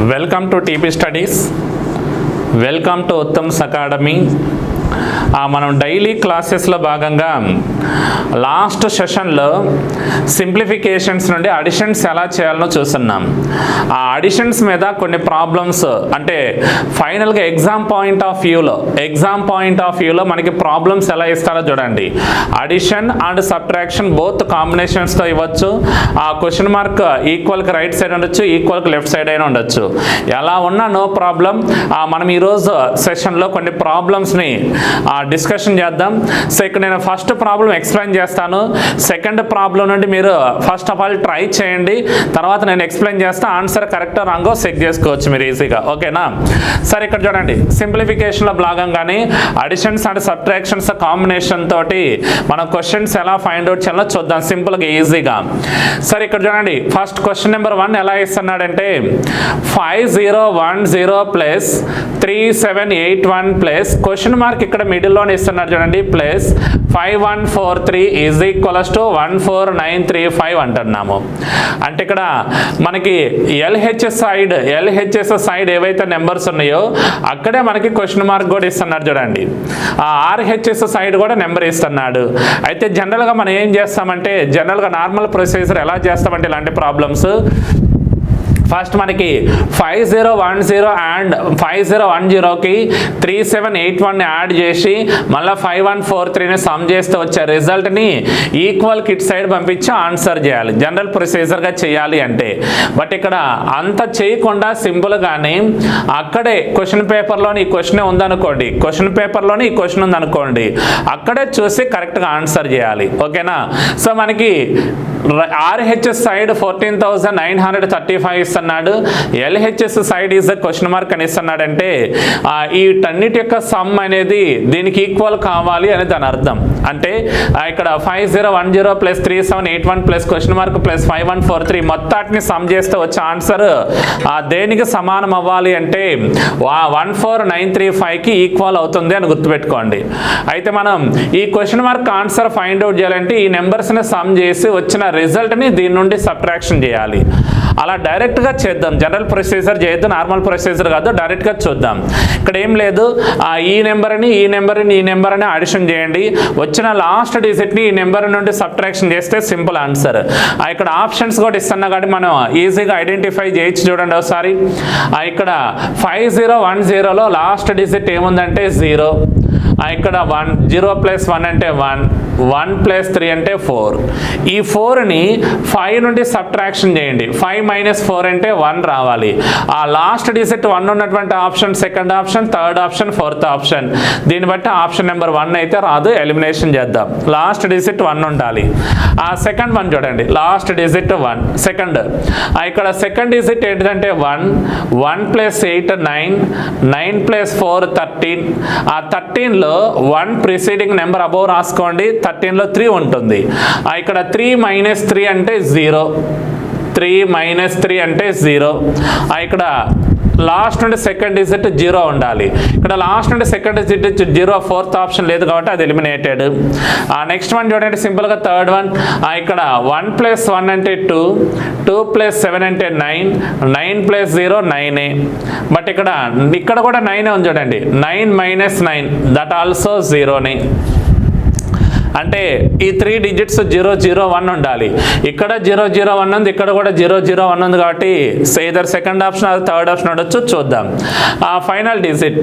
Welcome to TP Studies. Welcome to Uttam's Academy. మనం daily క్లాసెస్లో భాగంగా లాస్ట్ సెషన్లో సింప్లిఫికేషన్స్ నుండి అడిషన్స్ ఎలా చేయాలనో చూస్తున్నాం. ఆ అడిషన్స్ మీద కొన్ని ప్రాబ్లమ్స్ అంటే ఫైనల్గా ఎగ్జామ్ పాయింట్ ఆఫ్ వ్యూలో మనకి ప్రాబ్లమ్స్ ఎలా ఇస్తారో చూడండి. అడిషన్ అండ్ సబ్ట్రాక్షన్ బోత్ కాంబినేషన్స్తో ఇవ్వచ్చు. ఆ క్వశ్చన్ మార్క్ ఈక్వల్కి రైట్ సైడ్ ఉండొచ్చు, ఈక్వల్కి లెఫ్ట్ సైడ్ అయినా ఉండొచ్చు. ఎలా ఉన్నా నో ప్రాబ్లం. మనం ఈరోజు సెషన్లో కొన్ని ప్రాబ్లమ్స్ని డిస్కషన్ చేద్దాం. సో ఇక్కడ నేను ఫస్ట్ ప్రాబ్లం ఎక్స్ప్లెయిన్ చేస్తాను. సెకండ్ ప్రాబ్లం నుండి మీరు ఫస్ట్ ఆఫ్ ఆల్ ట్రై చేయండి. తర్వాత నేను ఎక్స్ప్లెయిన్ చేస్తా. ఆన్సర్ కరెక్టో రాంగో చెక్ చేసుకోవచ్చు మీరు ఈజీగా. ఓకేనా? సరే ఇక్కడ చూడండి, సింప్లిఫికేషన్లో భాగంగానే అడిషన్స్ అండ్ సబ్ట్రాక్షన్స్ కాంబినేషన్ తోటి మనం క్వశ్చన్స్ ఎలా ఫైండ్ అవుట్ చేయాలో చూద్దాం సింపుల్గా ఈజీగా. సరే ఇక్కడ చూడండి, ఫస్ట్ క్వశ్చన్ నెంబర్ 1 ఎలా ఇస్తున్నాడంటే 5010 ప్లస్ 3781 ప్లస్ క్వశ్చన్ మార్క్ ఇక్కడ మిడిల్లోనే ఇస్తున్నారు చూడండి, ప్లస్ 5143 ఈజ్ ఈక్వల్స్ టు 14935 అంటున్నాము. అంటే ఇక్కడ మనకి ఎల్హెచ్ఎస్ సైడ్ ఏవైతే నెంబర్స్ ఉన్నాయో అక్కడే మనకి క్వశ్చన్ మార్క్ కూడా ఇస్తున్నారు చూడండి. ఆ ఆర్హెచ్ఎస్ సైడ్ కూడా నెంబర్ ఇస్తున్నాడు. అయితే జనరల్గా మనం ఏం చేస్తామంటే జనరల్గా నార్మల్ ప్రొసీజర్ ఎలా చేస్తామంటే ఇలాంటి ప్రాబ్లమ్స్ ఫస్ట్ మనకి 5010 అండ్ 5010కి 3781ని యాడ్ చేసి మళ్ళీ 5143ని సమ్ చేస్తే వచ్చే రిజల్ట్ని ఈక్వల్ కిట్ సైడ్ పంపించి ఆన్సర్ చేయాలి జనరల్ ప్రొసీజర్గా చేయాలి అంటే. బట్ ఇక్కడ అంత చేయకుండా సింపుల్గానే అక్కడే క్వశ్చన్ పేపర్లోని ఈ క్వశ్చన్ ఉందనుకోండి, అక్కడే చూసి కరెక్ట్గా ఆన్సర్ చేయాలి. ఓకేనా? సో మనకి ఆర్హెచ్ఎస్ సైడ్ 14935 ఇస్తున్నాడు, LHS side is the question mark అని ఇస్తున్నాడంటే ఈ టన్నిటి యొక్క సమ్ అనేది దీనికి ఈక్వల్ కావాలి అని దాని అర్థం. అంటే ఇక్కడ 5010 plus 3781 plus question mark plus 5143 మొత్తాన్ని సమ్ చేస్తే వచ్చే ఆన్సర్ దేనికి సమానం అవ్వాలి అంటే 14935కి ఈక్వల్ అవుతుంది అని గుర్తుపెట్టుకోండి. అయితే మనం ఈ question mark answer find out చేయాలంటే ఈ నెంబర్స్ని సమ్ చేసి వచ్చిన రిజల్ట్ని దీని నుండి సబ్ట్రాక్షన్ చేయాలి. అలా డైరెక్ట్గా చేద్దాం, జనరల్ ప్రొసీజర్ చేయొద్దు, నార్మల్ ప్రొసీజర్ కాదు, డైరెక్ట్గా చూద్దాం. ఇక్కడ ఏం లేదు, ఈ నెంబర్ అని అడిషన్ చేయండి, వచ్చిన లాస్ట్ డిజిట్ని ఈ నెంబర్ నుండి సబ్ట్రాక్షన్ చేస్తే సింపుల్ ఆన్సర్. ఇక్కడ ఆప్షన్స్ కూడా ఇస్తున్నా కాబట్టి మనం ఈజీగా ఐడెంటిఫై చేయొచ్చు. చూడండి ఒకసారి, ఇక్కడ 5010లో లాస్ట్ డిజిట్ ఏముందంటే 0. ఇక్కడ 0 ప్లస్ 1 అంటే 1, 1 ప్లస్ 3 అంటే 4. ఈ 4ని 5 నుండి సబ్ట్రాక్షన్ చేయండి, 5 మైనస్ 4 అంటే 1 రావాలి. ఆ లాస్ట్ డిజిట్ 1 ఉన్నటువంటి option second option, third option, fourth option. దీన్ని బట్టి ఆప్షన్ నెంబర్ 1 అయితే రాదు, ఎలిమినేషన్ చేద్దాం. లాస్ట్ డిజిట్ 1 ఉండాలి. ఆ సెకండ్ 1 చూడండి, లాస్ట్ డిజిట్ 1 సెకండ్. ఇక్కడ సెకండ్ డిజిట్ ఏంటంటే 1 ప్లస్ 8 9, 9 ప్లస్ 4 13. ఆ 13లో 1 ప్రిసీడింగ్ నెంబర్ అబోవ్ రాసుకోండి, 13లో 3 ఉంటుంది. ఇక్కడ 3 మైనస్ 3 అంటే 0, 3 మైనస్ 3 అంటే 0. ఇక్కడ లాస్ట్ నుండి సెకండ్ డిజిట్ 0 ఉండాలి. ఇక్కడ లాస్ట్ నుండి సెకండ్ డిజిట్ 0, ఫోర్త్ ఆప్షన్ లేదు కాబట్టి అది ఎలిమినేటెడ్. నెక్స్ట్ 1 చూడండి, సింపుల్గా థర్డ్ 1. ఇక్కడ 1 ప్లస్ 1 అంటే 2, 2 ప్లస్ 7 అంటే 9, 9 ప్లస్ 0 9. బట్ ఇక్కడ కూడా 9 ఉంది చూడండి, 9 మైనస్ 9 దట్ ఆల్సో 0. అంటే ఈ 3 డిజిట్స్ 001 ఉండాలి. ఇక్కడ 001 ఉంది, ఇక్కడ కూడా 001 ఉంది కాబట్టి ఇదర్ సెకండ్ ఆప్షన్ అది థర్డ్ ఆప్షన్ ఉండొచ్చు, చూద్దాం. ఫైనల్ డిజిట్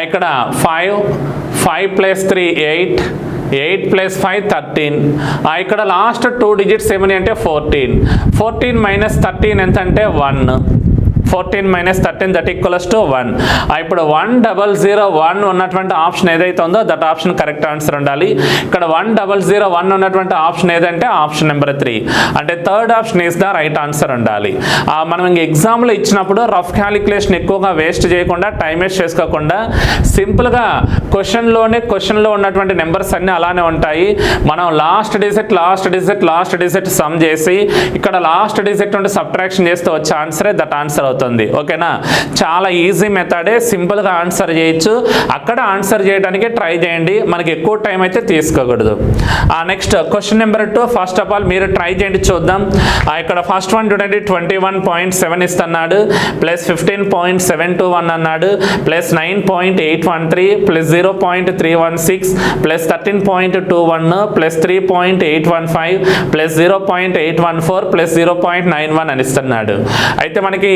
ఇక్కడ 5 ప్లస్ 3 8, 8 ప్లస్ 5 13. ఇక్కడ లాస్ట్ 2 డిజిట్స్ ఏమని అంటే 14, 14 మైనస్ 13 ఎంత అంటే 1, 14 మైనస్ 13 దట్ ఈక్వల్స్ టు 1. ఇప్పుడు 1001 ఉన్నటువంటి ఆప్షన్ ఏదైతే ఉందో దట్ ఆప్షన్ కరెక్ట్ ఆన్సర్ ఉండాలి. ఇక్కడ 1001 ఉన్నటువంటి ఆప్షన్ ఏదంటే ఆప్షన్ నెంబర్ 3, అంటే third option is the right answer ఉండాలి. మనం ఇంక ఎగ్జామ్లో ఇచ్చినప్పుడు రఫ్ క్యాలిక్యులేషన్ ఎక్కువగా వేస్ట్ చేయకుండా, టైం వేస్ట్ చేసుకోకుండా సింపుల్గా క్వశ్చన్లో ఉన్నటువంటి నెంబర్స్ అన్నీ అలానే ఉంటాయి. మనం లాస్ట్ డిజిట్ సమ్ చేసి ఇక్కడ లాస్ట్ డిజిట్ నుండి సబ్ట్రాక్షన్ చేస్తే వచ్చే ఆన్సరే దట్ ఆన్సర్ అవుతుంది. ఓకేనా, చాలా ఈజీ మెథడే, సింపుల్గా ఆన్సర్ చేయొచ్చు. అక్కడ ఆన్సర్ చేయడానికి ట్రై చేయండి, మనకి ఎక్కువ టైం అయితే తీసుకోకూడదు. Next question number 2. First of all మీరు ట్రై చేయండి, చూద్దాం. ఇక్కడ ఫస్ట్ వన్ చూడండి, 21.7 ఇస్తున్నాడు, ప్లస్ 15.721 అన్నాడు, plus 9.813 plus 0.316 plus 13.21 plus 3.815 plus 0.814 plus 0.91 అని ఇస్తున్నాడు. అయితే మనకి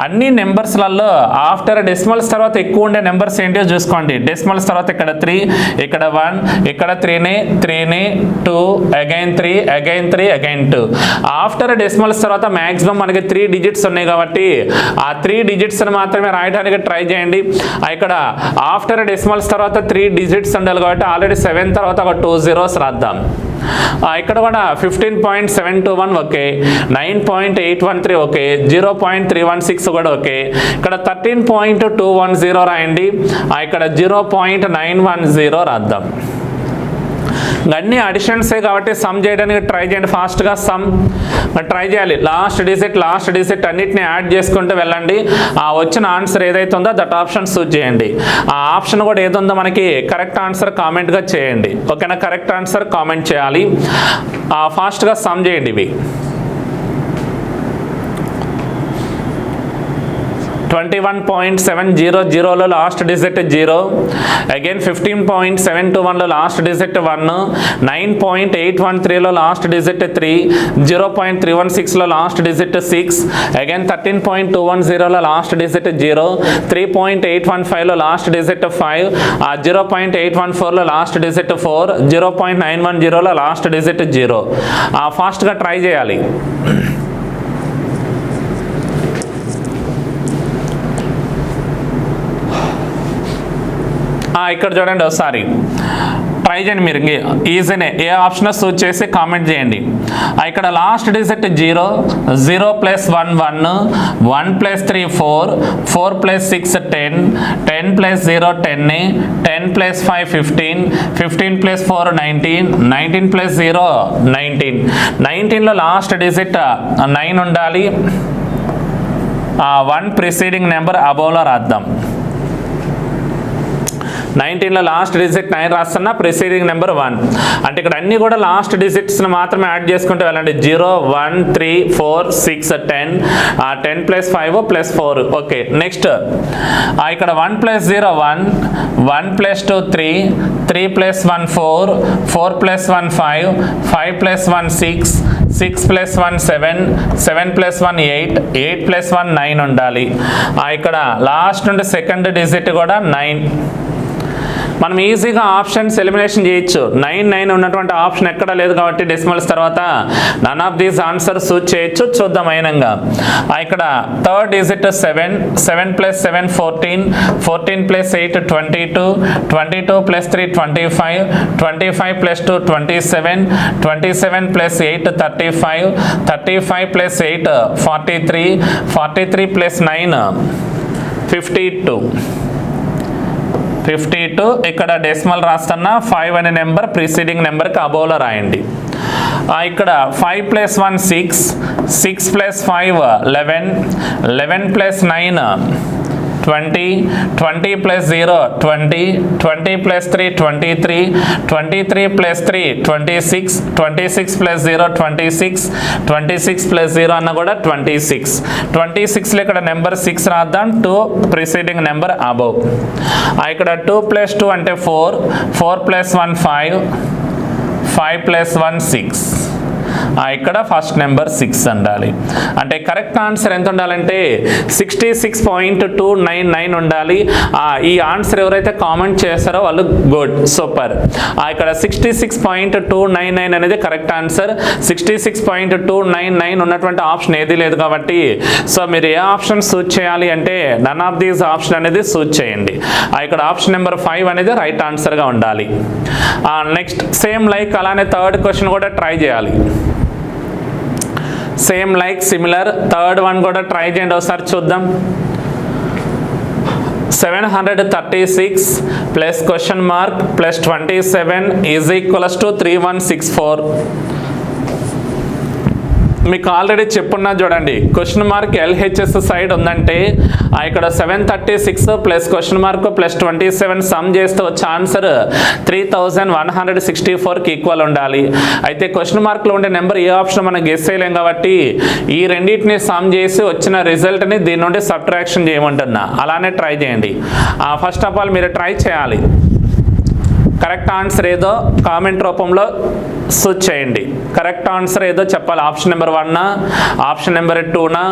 అన్ని నెంబర్స్లలో ఆఫ్టర్ డెసిమల్స్ తర్వాత ఎక్కువ ఉండే నెంబర్స్ ఏంటో చూసుకోండి. డెసిమల్స్ తర్వాత ఇక్కడ 3, ఇక్కడ 1, ఇక్కడ 3 2, again 3, again 3, again 2. After decimals తర్వాత మ్యాక్సిమం మనకి 3 డిజిట్స్ ఉన్నాయి కాబట్టి ఆ 3 డిజిట్స్ మాత్రమే రాయడానికి ట్రై చేయండి. ఇక్కడ ఆఫ్టర్ డెసిమల్స్ తర్వాత 3 డిజిట్స్ ఉండాలి కాబట్టి ఆల్రెడీ 7 తర్వాత ఒక 2 zeros రాద్దాం. ఇక్కడ కూడా 15.721 ఓకే, 9.813 ఓకే, 0.316 కూడా ఓకే. ఇక్కడ 13.210 రాయండి, ఇక్కడ 0.910 రాద్దాం. అన్నీ అడిషన్సే కాబట్టి సమ్ చేయడానికి ట్రై చేయండి. ఫాస్ట్గా సమ్ ట్రై చేయాలి. లాస్ట్ డిజిట్ అన్నిటిని యాడ్ చేసుకుంటూ వెళ్ళండి. వచ్చిన ఆన్సర్ ఏదైతే ఉందో దట్ ఆప్షన్ చూస్ చేయండి. ఆ ఆప్షన్ కూడా ఏదుందో మనకి కరెక్ట్ ఆన్సర్ కామెంట్గా చేయండి. ఓకేనా, కరెక్ట్ ఆన్సర్ కామెంట్ చేయాలి. ఫాస్ట్గా సమ్ చేయండి. ఇవి 21.700లో లాస్ట్ డిజిట్ 0, అగైన్ 15.721లో లాస్ట్ డిజిట్ 1, 9.813లో లాస్ట్ డిజిట్ 3, 0.316లో లాస్ట్ డిజిట్ 6, అగైన్ 13.210లో లాస్ట్ డిజిట్ 0, 3.815లో లాస్ట్ డిజిట్ 5, 0.814లో లాస్ట్ డిజిట్ 4, 0.910లో లాస్ట్ డిజిట్ 0. ఫాస్ట్గా ట్రై చేయాలి. ఇక్కడ చూడండి, ఒకసారి ట్రై చేయండి. మీరు ఈజీనే, ఏ ఆప్షన్ చూస్ చేసి కామెంట్ చేయండి. ఇక్కడ last digit 0, 0 plus 1 1, 1 plus 3 4, 4 plus 6 10, 10 plus 0 10, 10 plus 5 15, 15 plus 4 19, 19 plus 0 19. 19లో లాస్ట్ డిజిట్ 9 ఉండాలి. 1 ప్రిసీడింగ్ నెంబర్ అబోవ్లో రాద్దాం. 19లో లాస్ట్ డిజిట్ 9 రాస్తున్నా, ప్రిసీడింగ్ నెంబర్ 1. అంటే ఇక్కడ అన్ని కూడా లాస్ట్ డిజిట్స్ని మాత్రమే యాడ్ చేసుకుంటూ వెళ్ళండి. 0 1 3 4 6 10, 10 ప్లస్ 5 ప్లస్ 4 ఓకే. నెక్స్ట్ ఇక్కడ 1 plus 0 1, 1 plus 2 3, 3 plus 1 4, 4 plus 1 5, 5 plus 1 6, 6 plus 1 7, 7 plus 1 8, 8 plus 1 9 ఉండాలి. ఇక్కడ లాస్ట్ నుండి సెకండ్ డిజిట్ కూడా 9. మనం ఈజీగా ఆప్షన్స్ ఎలిమినేషన్ చేయొచ్చు. 9 9 ఉన్నటువంటి ఆప్షన్ ఎక్కడ లేదు కాబట్టి డెసిమల్స్ తర్వాత none of these answer choose చేయొచ్చు. చూద్దాం అయినంగా. ఇక్కడ third digit 7, 7 plus 7 14, 14 plus 8 22, 22 plus 3 25, 25 plus 2 27, 27 plus 8 35, 35 plus 8 43, 43 plus 9 52. ఇక్కడ డెసిమల్ రాస్తున్నా. 5 అనే నెంబర్ ప్రిసీడింగ్ నెంబర్కి అబోవ్లో రాయండి. ఇక్కడ 5 plus 1 6, 6 plus 5 11, 11 plus 9 20, 20 plus 0 20, 20 plus 3 23, 23 plus 3 26, 26 plus 0 26, 26 plus 0 అన్న కూడా 26. 26లో ఇక్కడ నెంబర్ 6 రాద్దాం. 2 ప్రిసీడింగ్ నెంబర్ అబోవ్. ఇక్కడ 2 ప్లస్ 2 అంటే 4, 4 ప్లస్ 1 5, 5 ప్లస్ 1 6. ఇక్కడ ఫస్ట్ నెంబర్ 6 ఉండాలి. అంటే కరెక్ట్ ఆన్సర్ ఎంత ఉండాలంటే 66.299 ఉండాలి. ఈ ఆన్సర్ ఎవరైతే కామెంట్ చేస్తారో వాళ్ళు గుడ్, సూపర్. ఇక్కడ 66.299 అనేది కరెక్ట్ ఆన్సర్. 66.299 ఉన్నటువంటి ఆప్షన్ ఏది లేదు కాబట్టి సో మీరు ఏ ఆప్షన్ చూస్ చేయాలి అంటే నన్ ఆఫ్ దీస్ ఆప్షన్ అనేది చూస్ చేయండి. ఇక్కడ ఆప్షన్ నెంబర్ 5 అనేది రైట్ ఆన్సర్గా ఉండాలి. నెక్స్ట్ సేమ్ లైక్ అలానే థర్డ్ క్వశ్చన్ కూడా ట్రై చేయాలి. Same like similar third one కూడా ట్రై చేయండి, ఒకసారి చూద్దాం. 736 plus question mark plus 27 is equals to 3164. మీకు ఆల్రెడీ చెప్పున్నా చూడండి, క్వశ్చన్ మార్క్ LHS సైడ్ ఉందంటే ఇక్కడ 736 plus question mark plus 27 some చేస్తే వచ్చే ఆన్సర్ 3164కి ఈక్వల్ ఉండాలి. అయితే క్వశ్చన్ మార్క్లో ఉండే నెంబర్ ఏ ఆప్షన్ మనం గెస్ చేయలేం కాబట్టి ఈ రెండింటిని సమ్ చేసి వచ్చిన రిజల్ట్ని దీని నుండి సబ్ట్రాక్షన్ చేయమంటున్నా. అలానే ట్రై చేయండి. ఫస్ట్ ఆఫ్ ఆల్ మీరు ట్రై చేయాలి. కరెక్ట్ ఆన్సర్ ఏదో కామెంట్ రూపంలో సూచ్ చేయండి. కరెక్ట్ ఆన్సర్ ఏదో చెప్పాలి. ఆప్షన్ నెంబర్ 1నా, ఆప్షన్ నెంబర్ 2నా,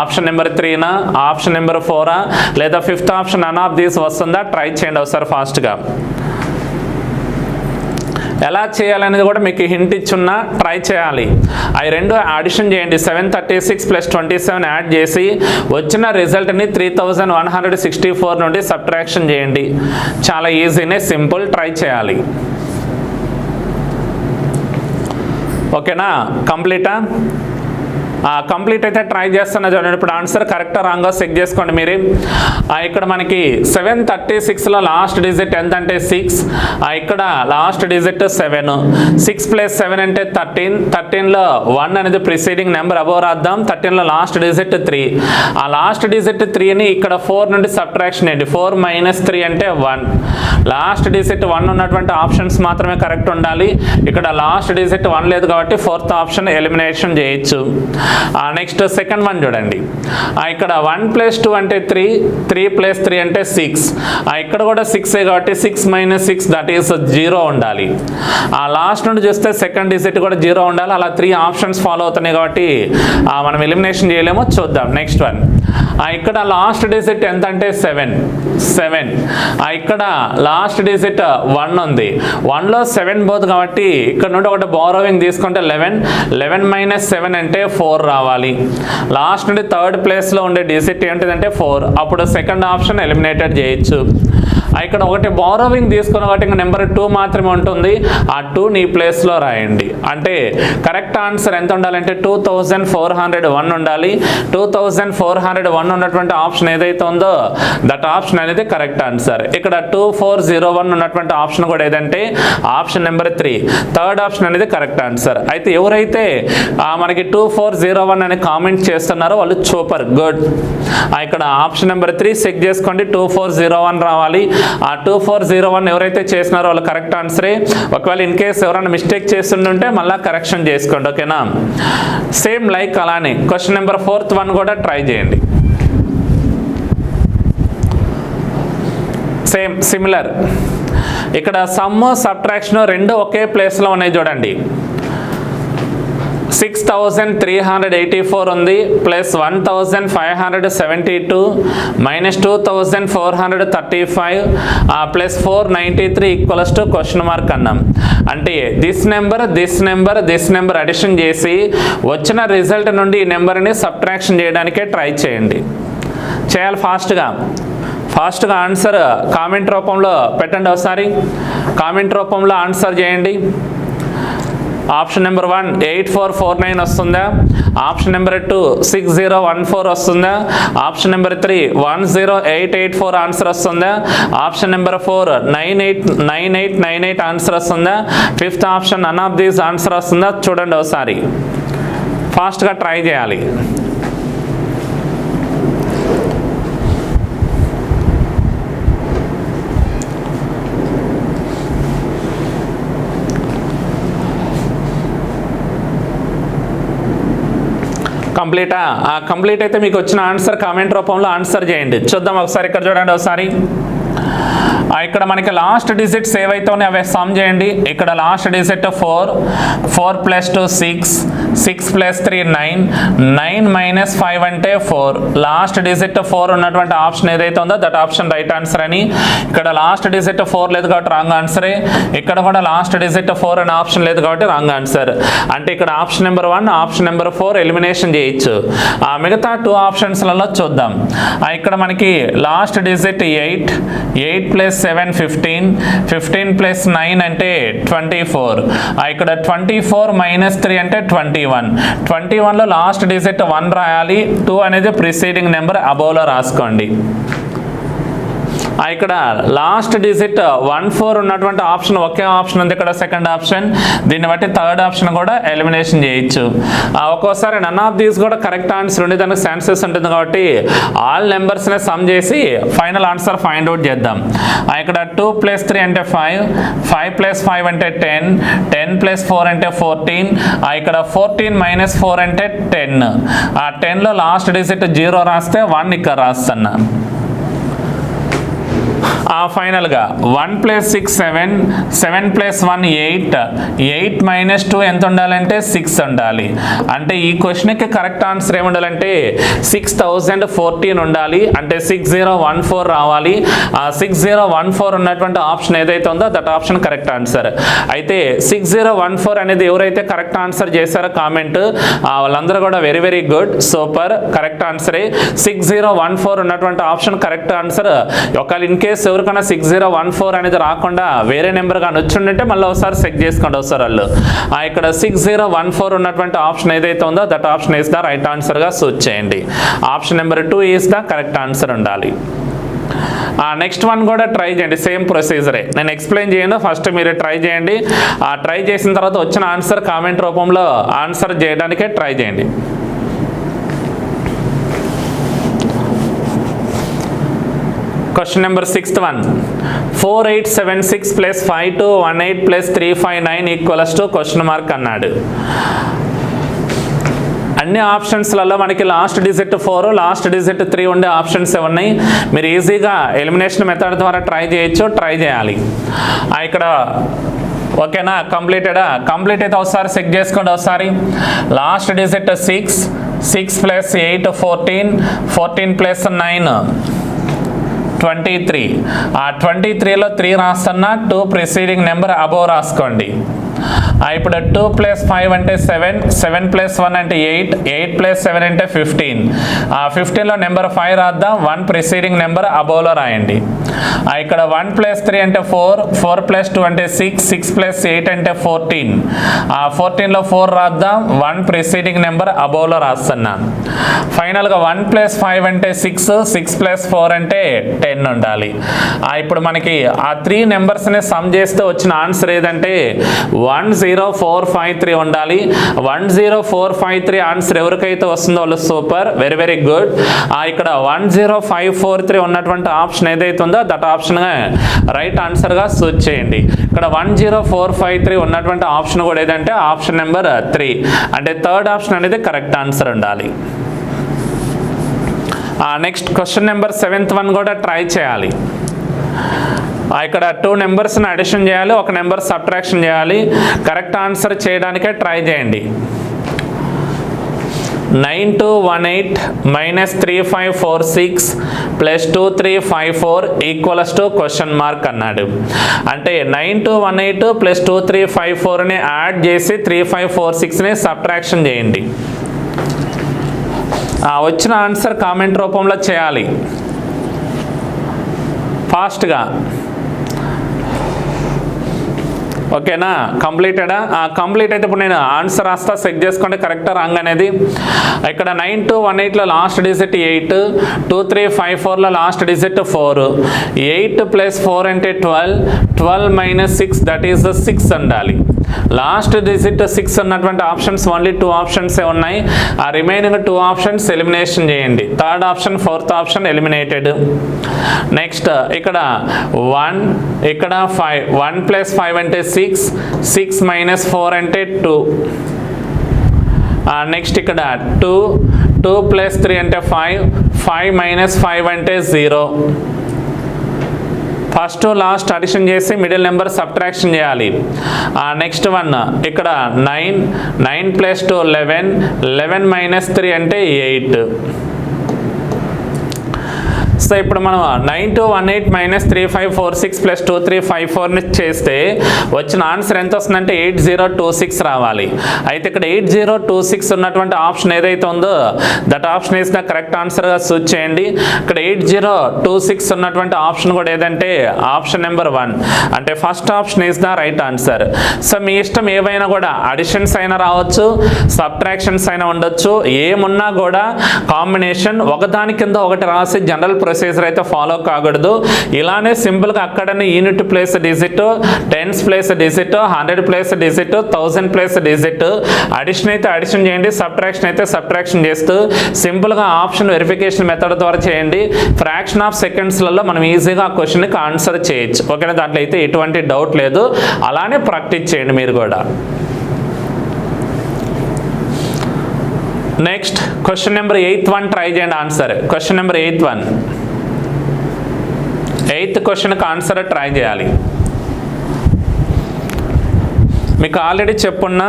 ఆప్షన్ నెంబర్ 3నా, ఆప్షన్ నెంబర్ 4ఆ, లేదా 5th option none of these వస్తుందా? ట్రై చేయండి ఒకసారి ఫాస్ట్గా. ఎలా చేయాలనేది కూడా మీకు హింట్ ఇచ్చున్నా ట్రై చేయాలి. అవి రెండు అడిషన్ చేయండి. 736 ప్లస్ 27 యాడ్ చేసి వచ్చిన రిజల్ట్ని 3164 నుండి సబ్ట్రాక్షన్ చేయండి. చాలా ఈజీనే, సింపుల్. ట్రై చేయాలి. ఓకేనా? కంప్లీటా? కంప్లీట్ అయితే ట్రై చేస్తున్నా చూడండి. ఇప్పుడు ఆన్సర్ కరెక్టా రాంగా చెక్ చేసుకోండి మీరు. ఇక్కడ మనకి 736లో లాస్ట్ డిజిట్ ఎంత అంటే 6. ఇక్కడ లాస్ట్ డిజిట్ 7. 6 ప్లస్ 7 అంటే 13. 13లో 1 అనేది ప్రిసీడింగ్ నెంబర్ అబోవ్ రాద్దాం. 13లో లాస్ట్ డిజిట్ 3. ఆ లాస్ట్ డిజిట్ 3ని ఇక్కడ 4 నుండి సబ్ట్రాక్షన్ చేయండి. 4 మైనస్ 3 అంటే 1. లాస్ట్ డిజిట్ 1 ఉన్నటువంటి ఆప్షన్స్ మాత్రమే కరెక్ట్ ఉండాలి. ఇక్కడ లాస్ట్ డిజిట్ 1 లేదు కాబట్టి 4th ఆప్షన్ ఎలిమినేషన్ చేయొచ్చు. నెక్స్ట్ సెకండ్ వన్ చూడండి. ఇక్కడ 1 ప్లస్ 2 అంటే 3. 3 ప్లస్ 3 అంటే 6. ఇక్కడ కూడా 6 కాబట్టి 6 మైనస్ 6 దట్ ఈస్ 0 ఉండాలి. లాస్ట్ నుండి చూస్తే సెకండ్ డిజిట్ కూడా 0 ఉండాలి. అలా 3 ఆప్షన్స్ ఫాలో అవుతున్నాయి కాబట్టి మనం ఎలిమినేషన్ చేయలేమో. చూద్దాం నెక్స్ట్ వన్. ఇక్కడ లాస్ట్ డిజిట్ ఎంత అంటే 7. ఇక్కడ లాస్ట్ డిజిట్ 1 ఉంది. 1లో 7 పోదు కాబట్టి ఇక్కడ నుండి ఒకటి బారోవింగ్ తీసుకుంటే 11 మైనస్ 7 అంటే 4 రావాలి. లాస్ట్ నుండి థర్డ్ ప్లేస్లో ఉండే డిజిట్ ఏంటిదంటే 4. అప్పుడు సెకండ్ ఆప్షన్ ఎలిమినేటెడ్ చేయొచ్చు. ఇక్కడ ఒకటి బారోవింగ్ తీసుకున్న కాబట్టి ఇంకా నెంబర్ 2 మాత్రమే ఉంటుంది. ఆ 2 నీ ప్లేస్లో రాయండి. అంటే కరెక్ట్ ఆన్సర్ ఎంత ఉండాలంటే 2401 ఉండాలి. 2401 ఉన్నటువంటి ఆప్షన్ ఏదైతే ఉందో దట్ ఆప్షన్ అనేది కరెక్ట్ ఆన్సర్. ఇక్కడ 2401 ఉన్నటువంటి ఆప్షన్ కూడా ఏదంటే ఆప్షన్ నెంబర్ 3, థర్డ్ ఆప్షన్ అనేది కరెక్ట్ ఆన్సర్. అయితే ఎవరైతే మనకి 2401 అని కామెంట్ చేస్తున్నారో వాళ్ళు సూపర్ గుడ్. ఇక్కడ ఆప్షన్ నెంబర్ 3 చెక్ చేసుకోండి. 2401 రావాలి. ఆ 2401 ఎవరైతే చేసినారో వాళ్ళు కరెక్ట్ ఆన్సరే. ఒకవేళ ఇన్ కేస్ ఎవరైనా మిస్టేక్ చేస్తుంటే మళ్ళీ కరెక్షన్ చేసుకోండి. ఓకేనా? సేమ్ లైక్ అలానే క్వశ్చన్ నెంబర్ 4th వన్ కూడా ట్రై చేయండి. Same similar. ఇక్కడ సమ్ సబ్ట్రాక్షన్ రెండు ఒకే ప్లేస్లో ఉన్నాయి చూడండి. 6384 ఉంది plus 1572 minus 2435 plus 493 equals to question mark అన్నాం. అంటే దిస్ నెంబర్ అడిషన్ చేసి వచ్చిన రిజల్ట్ నుండి ఈ నెంబర్ని సబ్ట్రాక్షన్ చేయడానికే ట్రై చేయండి. చేయాలి ఫాస్ట్గా ఆన్సర్ కామెంట్ రూపంలో పెట్టండి. ఒకసారి కామెంట్ రూపంలో ఆన్సర్ చేయండి. ఆప్షన్ నెంబర్ 1 8449 వస్తుందా? ఆప్షన్ నెంబర్ 2 6014 వస్తుందా? ఆప్షన్ నెంబర్ 3 10884 ఆన్సర్ వస్తుందా? ఆప్షన్ నెంబర్ 4 9898 ఆన్సర్ వస్తుందా? 5th option none of these answer వస్తుందా? చూడండి ఒకసారి. ఫాస్ట్గా ట్రై చేయాలి. కంప్లీట్ అయితే మీకు వచ్చిన ఆన్సర్ కామెంట్ రూపంలో ఆన్సర్ చేయండి. చూద్దాం ఒకసారి. ఇక్కడ చూడండి ఒకసారి. ఇక్కడ మనకి లాస్ట్ డిజిట్స్ ఏవైతే ఉన్నాయో అవి సమ్ చేయండి. ఇక్కడ last digit 4 plus 2 6 plus 3 9 minus 5 అంటే 4. లాస్ట్ డిజిట్ 4 ఉన్నటువంటి ఆప్షన్ ఏదైతే ఉందో దట్ ఆప్షన్ రైట్ ఆన్సర్ అని. ఇక్కడ లాస్ట్ డిజిట్ 4 లేదు కాబట్టి రాంగ్ ఆన్సరే. ఇక్కడ కూడా లాస్ట్ డిజిట్ 4 అనే ఆప్షన్ లేదు కాబట్టి రాంగ్ ఆన్సర్. అంటే ఇక్కడ option number 1 option number 4 elimination చేయొచ్చు. మిగతా 2 ఆప్షన్స్లలో చూద్దాం. ఇక్కడ మనకి లాస్ట్ డిజిట్ 8 ప్లస్ 7 15 ప్లస్ 9 అంటే 24. ఇక్కడ 24 మైనస్ 3 అంటే 21లో లాస్ట్ డిజిట్ 1 రాయాలి. 2 అనేది ప్రిసీడింగ్ నెంబర్ అబోవ్లో రాసుకోండి. ఇక్కడ లాస్ట్ డిజిట్ 1 4 ఉన్నటువంటి ఆప్షన్ ఒకే ఆప్షన్ ఉంది ఇక్కడ సెకండ్ ఆప్షన్, దీన్ని బట్టి థర్డ్ ఆప్షన్ కూడా ఎలిమినేషన్ చేయొచ్చు. ఒక్కోసారి నన్ ఆఫ్ దీస్ కూడా కరెక్ట్ ఆన్సర్ ఉండి దానికి ఛాన్సెస్ ఉంటుంది కాబట్టి ఆల్ నెంబర్స్ని సమ్ చేసి ఫైనల్ ఆన్సర్ ఫైండ్ అవుట్ చేద్దాం. ఇక్కడ 2 + 3 అంటే 5, 5 + 5 అంటే 10, 10 + 4 అంటే 14, ఇక్కడ 14 - 4 అంటే 10. 10లో లాస్ట్ డిజిట్ 0 రాస్తే 1 ఇక్కడ రాస్తున్నా. ఫైనల్గా 1 + 6 7, 7 + 1 8, 8 - 2 ఎంత ఉండాలంటే 6 ఉండాలి. అంటే ఈ క్వశ్చన్కి కరెక్ట్ ఆన్సర్ ఏముండాలంటే 6014 ఉండాలి. అంటే 6014 రావాలి. 6014 ఉన్నటువంటి ఆప్షన్ ఏదైతే ఉందో దట్ ఆప్షన్ కరెక్ట్ ఆన్సర్. అయితే 6014 అనేది ఎవరైతే కరెక్ట్ ఆన్సర్ చేశారో కామెంట్, వాళ్ళందరూ కూడా very very good, super, correct ఆన్సరే. 6014 ఉన్నటువంటి ఆప్షన్ కరెక్ట్ ఆన్సర్. ఒకవేళ ఇన్ కేస్ ఎవరికైనా 6014 అనేది రాకుండా వేరే నెంబర్ కానీ వచ్చిందంటే మళ్ళీ ఒకసారి చెక్ చేసుకోండి ఒకసారి వాళ్ళు. ఇక్కడ 6014 ఉన్నటువంటి ఆప్షన్ ఏదైతే ఉందో that option is the right ఆన్సర్గా సూచ్ చేయండి. Option number 2 is the correct answer ఉండాలి. నెక్స్ట్ వన్ కూడా ట్రై చేయండి, సేమ్ ప్రొసీజరే, నేను ఎక్స్ప్లెయిన్ చేయను, ఫస్ట్ మీరు ట్రై చేయండి. ట్రై చేసిన తర్వాత వచ్చిన ఆన్సర్ కామెంట్ రూపంలో ఆన్సర్ చేయడానికే ట్రై చేయండి. Question number 6th one, 4876 plus 5218 plus 359 equals to question mark అన్నాడు. అన్ని ఆప్షన్స్లలో మనకి లాస్ట్ డిజిట్ 4, లాస్ట్ డిజిట్ 3 ఉండే ఆప్షన్స్ ఉన్నాయి. మీరు ఈజీగా ఎలిమినేషన్ మెథడ్ ద్వారా ట్రై చేయొచ్చు, ట్రై చేయాలి. ఇక్కడ ఓకేనా, కంప్లీటెడా? కంప్లీట్ అయితే ఒకసారి చెక్ చేసుకోండి. ఒకసారి లాస్ట్ డిజిట్ 6, 6 + 8 14, 14 + 9 23. 23లో 3 రాస్తున్నా, 2 ప్రిసీడింగ్ నెంబర్ అబోవ్ రాసుకోండి. ఇప్పుడు 2 + 5 అంటే 7, 7 + 1 అంటే 8, 8 + 7 అంటే 15. 15లో నెంబర్ 5 రాద్దాం, 1 ప్రిసీడింగ్ నెంబర్ అబోవ్లో రాయండి. ఇక్కడ 1 + 3 అంటే 4, 4 + 2 అంటే 6, 6 + 8 అంటే 14. 14లో 4 రాద్దాం, 1 ప్రిసీడింగ్ నెంబర్ అబోవ్లో రాస్తున్నా. ఫైనల్గా 1 + 5 అంటే 6, 6 + 4 అంటే 10 ఉండాలి. ఇప్పుడు మనకి ఆ 3 నెంబర్స్ని సమ్ చేస్తే వచ్చిన ఆన్సర్ ఏదంటే 10453 ఉండాలి. 10453 ఆన్సర్ ఎవరికైతే వస్తుందో వాళ్ళు సూపర్, వెరీ వెరీ గుడ్. ఇక్కడ 10543 ఉన్నటువంటి ఆప్షన్ ఏదైతే ఉందో దట్ ఆప్షన్ రైట్ ఆన్సర్గా సూచ్ చేయండి. ఇక్కడ 10453 ఉన్నటువంటి ఆప్షన్ కూడా ఏదంటే ఆప్షన్ నెంబర్ 3, అంటే థర్డ్ ఆప్షన్ అనేది కరెక్ట్ ఆన్సర్ ఉండాలి. Next question number 7th one కూడా ట్రై చేయాలి. ఇక్కడ 2 నెంబర్స్ని అడిషన్ చేయాలి, 1 నెంబర్ సబ్ట్రాక్షన్ చేయాలి. కరెక్ట్ ఆన్సర్ చేయడానికే ట్రై చేయండి. 9218 - 3546 + 2354 ఈక్వల్స్ టు క్వశ్చన్ మార్క్ అన్నాడు. అంటే 9218 + 2354ని యాడ్ చేసి 3546ని సబ్ట్రాక్షన్ చేయండి. వచ్చిన ఆన్సర్ కామెంట్ రూపంలో చేయాలి ఫాస్ట్గా. ఓకేనా, కంప్లీటెడా? కంప్లీట్ అయితే ఇప్పుడు నేను ఆన్సర్ రాస్తా, చెక్ చేసుకోండి కరెక్టా రాంగ్ అనేది. ఇక్కడ 9218లో లాస్ట్ డిజిట్ 8, 2354లో లాస్ట్ డిజిట్ 4, 8 + 4 అంటే 12, 12 - 6 దట్ ఈస్ 6 ఉండాలి. లాస్ట్ డిజిట్ 6 ఉన్నటువంటి ఆప్షన్స్ ఓన్లీ 2 ఆప్షన్సే ఉన్నాయి. ఆ రిమైనింగ్ 2 ఆప్షన్స్ ఎలిమినేషన్ చేయండి. Third option, fourth option eliminated. Next ఇక్కడ 1, ఇక్కడ 5, 1 + 5 అంటే 6, 6 - 4 అంటే 2. నెక్స్ట్ ఇక్కడ 2, 2 + 3 అంటే 5, 5 - 5 అంటే 0. ఫస్ట్ లాస్ట్ అడిషన్ చేసి మిడిల్ నెంబర్ సబ్ట్రాక్షన్ చేయాలి. నెక్స్ట్ వన్ ఇక్కడ 9, 9 + 2 11, 11 - 3 అంటే 8. సో ఇప్పుడు మనం 9218 - 3546 + 2354ని చేస్తే వచ్చిన ఆన్సర్ ఎంత వస్తుందంటే 8026 రావాలి. అయితే ఇక్కడ 8026 ఉన్నటువంటి ఆప్షన్ ఏదైతే ఉందో that option is the correct ఆన్సర్గా సూచ్ చేయండి. ఇక్కడ 8026 ఉన్నటువంటి ఆప్షన్ కూడా ఏదంటే ఆప్షన్ నెంబర్ 1, అంటే first option is the right answer. So మీ ఇష్టం ఏవైనా కూడా అడిషన్స్ అయినా రావచ్చు, సబ్ట్రాక్షన్స్ అయినా ఉండొచ్చు, ఏమున్నా కూడా కాంబినేషన్ ఒకదాని కింద ఒకటి రాసి జనరల్ ప్రొసీజర్ అయితే ఫాలో కాకూడదు. ఇలానే సింపుల్గా అక్కడనే unit place digit, tens place digit, 100 place digit, 1000 place digit, addition అయితే అడిషన్ చేయండి, సబ్ట్రాక్షన్ అయితే సబ్ట్రాక్షన్ చేస్తూ సింపుల్గా ఆప్షన్ వెరిఫికేషన్ మెథడ్ ద్వారా చేయండి. ఫ్రాక్షన్ ఆఫ్ సెకండ్స్లలో మనం ఈజీగా ఆ క్వశ్చన్కి ఆన్సర్ చేయొచ్చు. ఓకేనా, దాంట్లో అయితే ఎటువంటి డౌట్ లేదు. అలానే ప్రాక్టీస్ చేయండి మీరు కూడా. Next question number 8th one try చేయండి ఆన్సర్. Question number 8th one, 8th క్వశ్చన్కి ఆన్సర్ ట్రై చేయాలి. మీకు ఆల్రెడీ చెప్పున్నా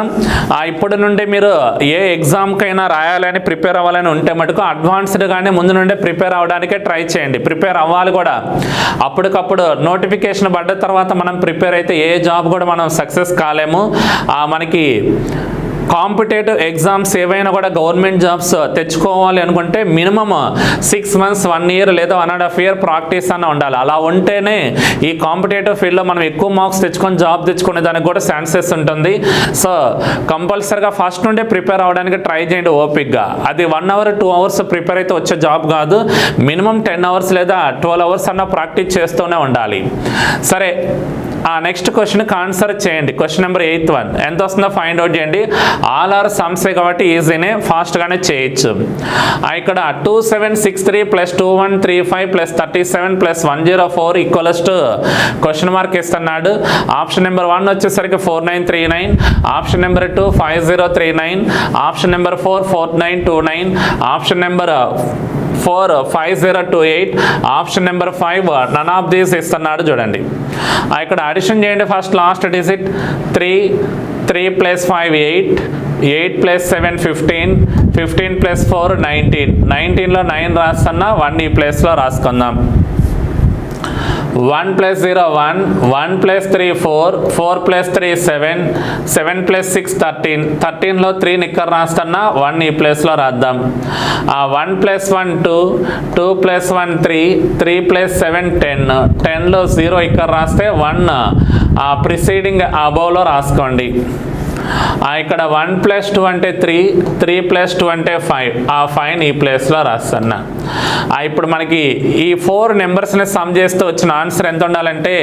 ఇప్పటి నుండి మీరు ఏ ఎగ్జామ్కైనా రాయాలని ప్రిపేర్ అవ్వాలని ఉంటే మటుకు అడ్వాన్స్డ్గానే ముందు నుండే ప్రిపేర్ అవ్వడానికే ట్రై చేయండి. ప్రిపేర్ అవ్వాలి కూడా. అప్పటికప్పుడు నోటిఫికేషన్ పడ్డ తర్వాత మనం ప్రిపేర్ అయితే ఏ జాబ్ కూడా మనం సక్సెస్ కాలేము. మనకి కాంపిటేటివ్ ఎగ్జామ్స్ ఏవైనా కూడా గవర్నమెంట్ జాబ్స్ తెచ్చుకోవాలి అనుకుంటే మినిమమ్ 6 months 1 year లేదా 1.5 year ప్రాక్టీస్ అన్న ఉండాలి. అలా ఉంటేనే ఈ కాంపిటేటివ్ ఫీల్డ్లో మనం ఎక్కువ మార్క్స్ తెచ్చుకొని జాబ్ తెచ్చుకునే దానికి కూడా ఛాన్సెస్ ఉంటుంది. సో కంపల్సరీగా ఫస్ట్ నుండే ప్రిపేర్ అవ్వడానికి ట్రై చేయండి ఓపిక్గా. అది 1 hour 2 hours ప్రిపేర్ అయితే వచ్చే జాబ్ కాదు. మినిమం 10 hours లేదా 12 hours అన్న ప్రాక్టీస్ చేస్తూనే ఉండాలి. సరే, నెక్స్ట్ క్వశ్చన్కి ఆన్సర్ చేయండి. క్వశ్చన్ నెంబర్ 8th వన్ ఎంత వస్తుందో ఫైండ్ అవుట్ చేయండి. ఆల్ ఆర్ సమ్సే కాబట్టి ఈజీనే, ఫాస్ట్గానే చేయొచ్చు. ఇక్కడ 2763 + 2135 + 37 + 104 ఈక్వల్స్ క్వశ్చన్ మార్క్ ఇస్తున్నాడు. ఆప్షన్ నెంబర్ 1 వచ్చేసరికి 4939, option number 2 5039, option number 4 4929, option number 4 5028, option number 5 none of these ఇస్తున్నాడు. చూడండి, ఇక్కడ అడిషన్ చేయండి. ఫస్ట్ లాస్ట్ డిజిట్ 3 + 5 8, 8 + 7 15, 15 + 4 19, 19లో 9 రాస్తున్నా, 1 ఈ ప్లేస్లో రాసుకుందాం. 1 + 0 1, 1 + 3 4, 4 + 3 7, 7 + 6 13, 13లో 3 నిక్కర్ రాస్తున్నా, 1 ఈ ప్లేస్లో రాద్దాం. 1 + 1 2, 2 + 1 3, 3 + 7 10, 10లో 0 ఇక్కడ రాస్తే 1 ప్రిసీడింగ్ అబోవ్లో రాసుకోండి. ఇక్కడ 1 + 2 అంటే 3, 3 + 2 అంటే 5, ఆ 5 ఈ ప్లేస్లో రాస్తున్నా. ఇప్పుడు మనకి ఈ 4 నెంబర్స్ని సమ్ చేస్తూ వచ్చిన ఆన్సర్ ఎంత ఉండాలంటే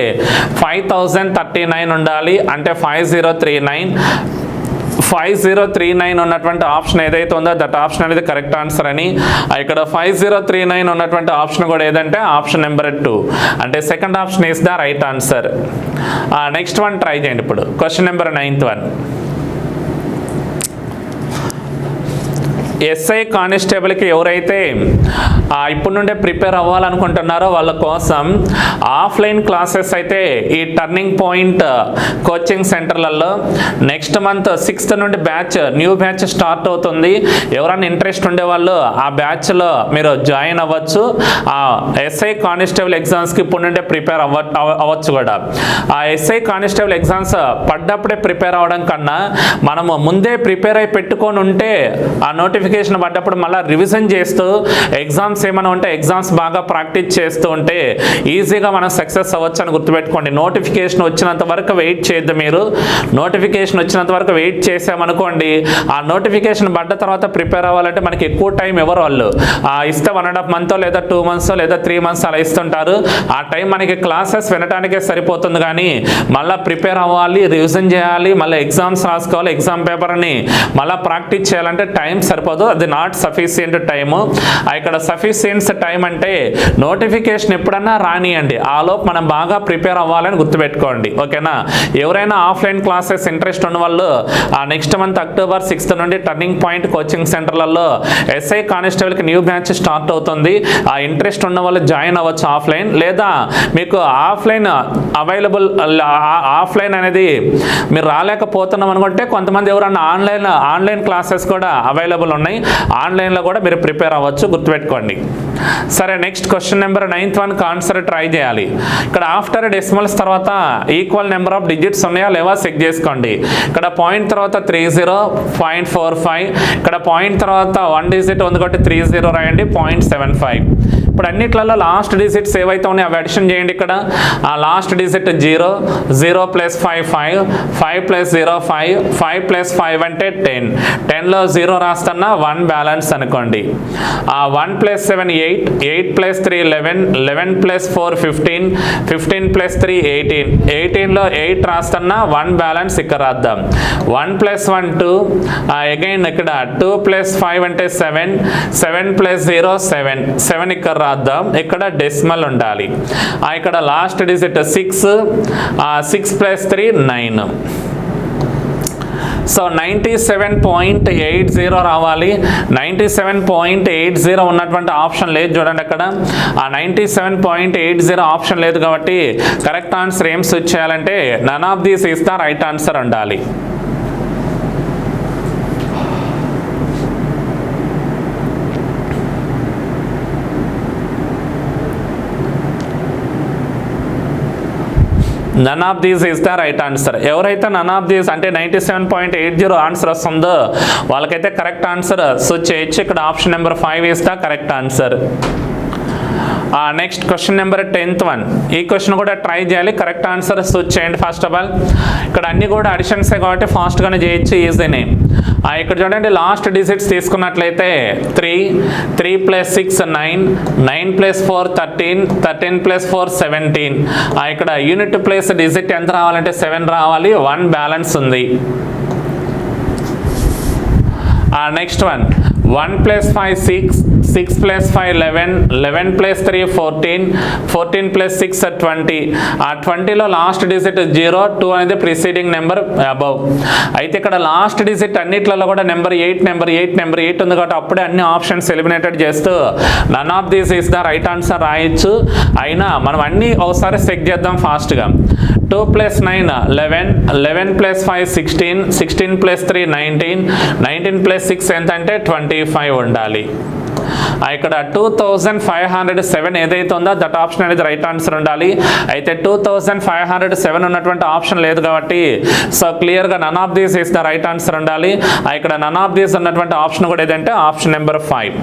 5039 ఉండాలి. అంటే 5039, 5039 ఉన్నటువంటి ఆప్షన్ ఏదైతే ఉందో దట్ ఆప్షన్ అనేది కరెక్ట్ ఆన్సర్ అని. ఇక్కడ 5039 ఉన్నటువంటి ఆప్షన్ కూడా ఏదంటే ఆప్షన్ నెంబర్ 2, అంటే second option is the right answer. Next one try చేయండి. ఇప్పుడు question number 9th one, SI కానిస్టేబుల్కి ఎవరైతే ఇప్పటి నుండే ప్రిపేర్ అవ్వాలనుకుంటున్నారో వాళ్ళ కోసం ఆఫ్లైన్ క్లాసెస్ అయితే ఈ టర్నింగ్ పాయింట్ కోచింగ్ సెంటర్లలో నెక్స్ట్ మంత్ 6th నుండి న్యూ బ్యాచ్ స్టార్ట్ అవుతుంది. ఎవరైనా ఇంట్రెస్ట్ ఉండేవాళ్ళు ఆ బ్యాచ్లో మీరు జాయిన్ అవ్వచ్చు. ఎస్ఐ కానిస్టేబుల్ ఎగ్జామ్స్కి ఇప్పుడు నుండే ప్రిపేర్ అవ్వచ్చు కూడా. ఆ ఎస్ఐ కానిస్టేబుల్ ఎగ్జామ్స్ పడ్డప్పుడే ప్రిపేర్ అవ్వడం కన్నా మనము ముందే ప్రిపేర్ అయి పెట్టుకొని ఉంటే ఆ నోటిఫికేషన్ పడ్డప్పుడు మళ్ళీ రివిజన్ చేస్తూ ఎగ్జామ్స్ ఏమైనా ఉంటే ఎగ్జామ్స్ బాగా ప్రాక్టీస్ చేస్తూ ఉంటే ఈజీగా మనం సక్సెస్ అవ్వచ్చు అని గుర్తుపెట్టుకోండి. నోటిఫికేషన్ వచ్చినంత వరకు వెయిట్ చేయొద్దు. మీరు నోటిఫికేషన్ వచ్చినంత వరకు వెయిట్ చేసామనుకోండి, ఆ నోటిఫికేషన్ పడ్డ తర్వాత ప్రిపేర్ అవ్వాలంటే మనకి ఎక్కువ టైం ఎవరు వాళ్ళు ఇస్తే 1.5 months లేదా 2 months లేదా 3 months అలా ఇస్తుంటారు. ఆ టైం మనకి క్లాసెస్ వినడానికే సరిపోతుంది. కానీ మళ్ళీ ప్రిపేర్ అవ్వాలి, రివిజన్ చేయాలి, మళ్ళీ ఎగ్జామ్స్ రాసుకోవాలి, ఎగ్జామ్ పేపర్ని మళ్ళీ ప్రాక్టీస్ చేయాలంటే టైం సరిపోదు. అది నాట్ సఫిషియంట్ టైము. ఇక్కడ సఫిషియన్స్ టైం అంటే నోటిఫికేషన్ ఎప్పుడన్నా రానియండి, ఆలోపు మనం బాగా ప్రిపేర్ అవ్వాలని గుర్తుపెట్టుకోండి. ఓకేనా, ఎవరైనా ఆఫ్లైన్ క్లాసెస్ ఇంట్రెస్ట్ ఉన్న వాళ్ళు నెక్స్ట్ మంత్ October 6th నుండి టర్నింగ్ పాయింట్ కోచింగ్ సెంటర్లలో ఎస్ఐ కానిస్టేబుల్కి న్యూ బ్యాచ్ స్టార్ట్ అవుతుంది. ఆ ఇంట్రెస్ట్ ఉన్న వాళ్ళు జాయిన్ అవ్వచ్చు ఆఫ్లైన్. లేదా మీకు ఆఫ్లైన్ అవైలబుల్, ఆఫ్లైన్ అనేది మీరు రాలేకపోతున్నాం అనుకుంటే కొంతమంది ఎవరన్నా ఆన్లైన్ క్లాసెస్ కూడా అవైలబుల్ ఉన్నాయి. ఆన్లైన్లో కూడా మీరు ప్రిపేర్ అవ్వచ్చు, గుర్తుపెట్టుకోండి. సరే, నెక్స్ట్ క్వశ్చన్ నెంబర్ 9th వన్కి ఆన్సర్ ట్రై చేయాలి. ఇక్కడ ఆఫ్టర్ డెసిమల్స్ తర్వాత ఈక్వల్ నెంబర్ ఆఫ్ డిజిట్స్ ఉన్నాయా లేవా చెక్ చేసుకోండి. ఇక్కడ పాయింట్ తర్వాత 30, 0.45, ఇక్కడ పాయింట్ తర్వాత 1 digit ఉంది కాబట్టి 30 రాయండి, 0.75. ఇప్పుడు అన్నిట్లలో లాస్ట్ డిజిట్స్ ఏవైతే ఉన్నాయో అవి అడిషన్ చేయండి. ఇక్కడ ఆ last digit 0, 0 plus 5 5, 5 plus 0 5, 5 plus 5 అంటే 10, 10లో 0 రాస్తున్నా 1 బ్యాలెన్స్ అనుకోండి. 1 ప్లస్ 7 8, 8 ప్లస్ 3 11, 11 ప్లస్ 4 15, 15 ప్లస్ 3 18, 18లో 8 రాస్తున్నా 1 బ్యాలెన్స్ ఇక్కడ రాద్దాం. 1 ప్లస్ 1 2, అగైన్ ఇక్కడ 2 ప్లస్ 5 అంటే 7, 7 ప్లస్ 0 7, 7 ఇక్కడ రాద్దాం. ఇక్కడ డెసిమల్ ఉండాలి. ఇక్కడ లాస్ట్ డిజిట్ 6, 6 ప్లస్ 3 9. సో 97.80 రావాలి. 97.80 ఉన్నటువంటి ఆప్షన్ లేదు చూడండి అక్కడ. ఆ 97.80 ఆప్షన్ లేదు కాబట్టి కరెక్ట్ ఆన్సర్ ఏం స్విచ్ చేయాలంటే none of these is the right answer ఉండాలి. None of these is the right answer. ఎవరైతే నన్ ఆఫ్ దీస్ అంటే 97.80 ఆన్సర్ వస్తుందో వాళ్ళకైతే కరెక్ట్ ఆన్సర్ స్విచ్ చేయొచ్చు. ఇక్కడ option number 5 is the correct answer. Next question number 10th one. ఈ question కూడా try చేయాలి. కరెక్ట్ ఆన్సర్ స్విచ్ చేయండి. ఫస్ట్ ఆఫ్ ఆల్ ఇక్కడ అన్ని కూడా అడిషన్సే కాబట్టి ఫాస్ట్గానే చేయొచ్చు, ఈజీనే. ఇక్కడ చూడండి లాస్ట్ డిజిట్స్ తీసుకున్నట్లయితే 3, 3 ప్లస్ 6 9, 9 ప్లస్ 4 13, 13 ప్లస్ 4 17. ఇక్కడ యూనిట్ ప్లేస్ డిజిట్ ఎంత రావాలంటే 7 రావాలి. 1 బ్యాలెన్స్ ఉంది. Next one 1 plus 5 6, 6 plus 5 11, 11 plus 3 14, 14 plus 6 20. 20లో లాస్ట్ డిజిట్ 0, 2 అనేది ప్రిసీడింగ్ నెంబర్ అబౌవ్. అయితే ఇక్కడ లాస్ట్ డిజిట్ అన్నిట్లలో కూడా నెంబర్ 8 నెంబర్ 8 నెంబర్ 8 ఉంది కాబట్టి అప్పుడే అన్ని ఆప్షన్స్ ఎలిమినేటెడ్ చేస్తూ none of these is the right answer రాయొచ్చు. అయినా మనం అన్నీ ఒకసారి చెక్ చేద్దాం ఫాస్ట్గా. 2 ప్లస్ 9 11, 11 ప్లస్ 5 16, 16 ప్లస్ 3 19, 19 ప్లస్ 6 ఎంత అంటే 25 ఉండాలి. ఇక్కడ 2507 ఏదైతే ఉందో దట్ ఆప్షన్ అనేది రైట్ ఆన్సర్ ఉండాలి. అయితే 2507 ఉన్నటువంటి ఆప్షన్ లేదు కాబట్టి సో క్లియర్గా none of these is the right answer ఉండాలి. ఇక్కడ నన్ ఆఫ్ దీస్ ఉన్నటువంటి ఆప్షన్ కూడా ఏదంటే ఆప్షన్ నెంబర్ 5.